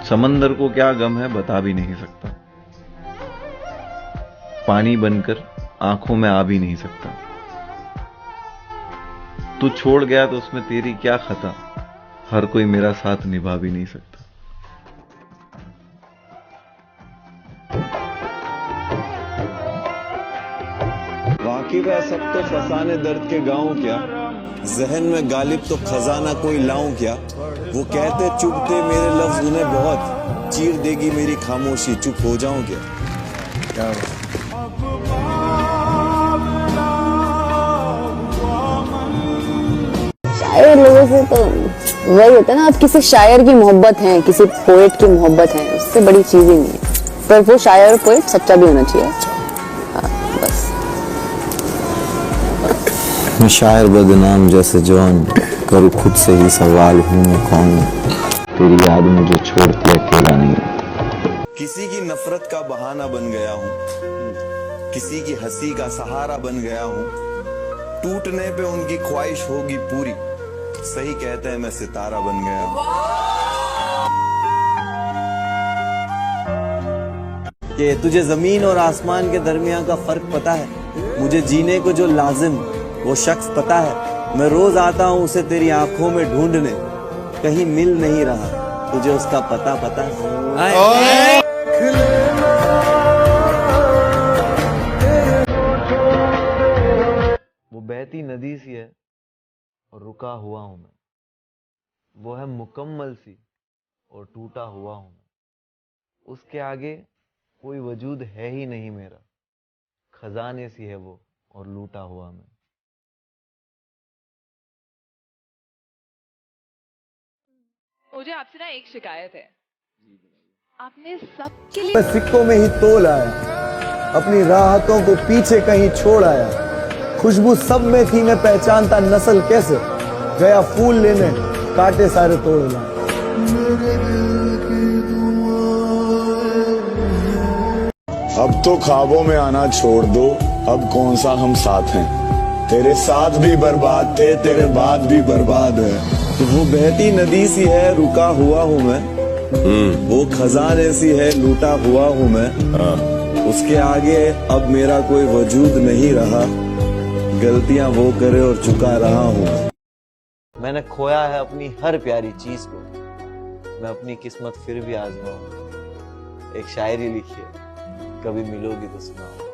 समंदर को क्या गम है बता भी नहीं सकता, पानी बनकर आंखों में आ भी नहीं सकता। तू छोड़ गया तो उसमें तेरी क्या खता, हर कोई मेरा साथ निभा भी नहीं सकता। वाकिफ है सब तो फसाने दर्द के गाँव क्या, जहन में गालिब तो खजाना कोई लाऊं क्या। वो कहते चुभते मेरे लफ्ज उन्हें बहुत, चीर देगी मेरी खामोशी चुप हो जाऊं क्या। शायर लोगों से तो वही होता है ना, आप किसी शायर की मोहब्बत है, किसी पोएट की मोहब्बत है, उससे बड़ी चीज ही नहीं है। पर वो शायर और पोएट सच्चा भी होना चाहिए। बस मैं शायर बदनाम जैसे जवान, करूँ खुद से ही सवाल हूँ मैं कौन, तेरी याद मुझे छोड़ के अकेला नहीं। किसी की नफरत का बहाना बन गया हूँ, किसी की हंसी का सहारा बन गया हूँ। टूटने पे उनकी ख्वाहिश होगी पूरी, सही कहते हैं मैं सितारा बन गया हूँ। कि तुझे जमीन और आसमान के दरमियान का फर्क पता है, मुझे जीने को जो लाजिम वो शख्स पता है। मैं रोज आता हूँ उसे तेरी आंखों में ढूंढने, कहीं मिल नहीं रहा तुझे उसका पता है। वो बहती नदी सी है और रुका हुआ हूं मैं, वो है मुकम्मल सी और टूटा हुआ हूं मैं। उसके आगे कोई वजूद है ही नहीं मेरा, खजाने सी है वो और लूटा हुआ मैं। मुझे आपसे ना एक शिकायत है, आपने सबके लिए मैं सिक्कों में ही तोल आया, अपनी राहतों को पीछे कहीं छोड़ आया। खुशबू सब में थी मैं पहचानता नस्ल कैसे, गया फूल लेने कांटे सारे तोड़ लाए। अब तो ख्वाबों में आना छोड़ दो, अब कौन सा हम साथ हैं। तेरे साथ भी बर्बाद थे, तेरे बाद भी बर्बाद है। तो वो बहती नदी सी है रुका हुआ हूँ मैं, वो खजाने सी है लूटा हुआ हूँ मैं। उसके आगे अब मेरा कोई वजूद नहीं रहा, गलतियां वो करे और चुका रहा हूँ। मैंने खोया है अपनी हर प्यारी चीज को, मैं अपनी किस्मत फिर भी आजमाऊं। एक शायरी लिखी है, कभी मिलोगी तो सुनाओ।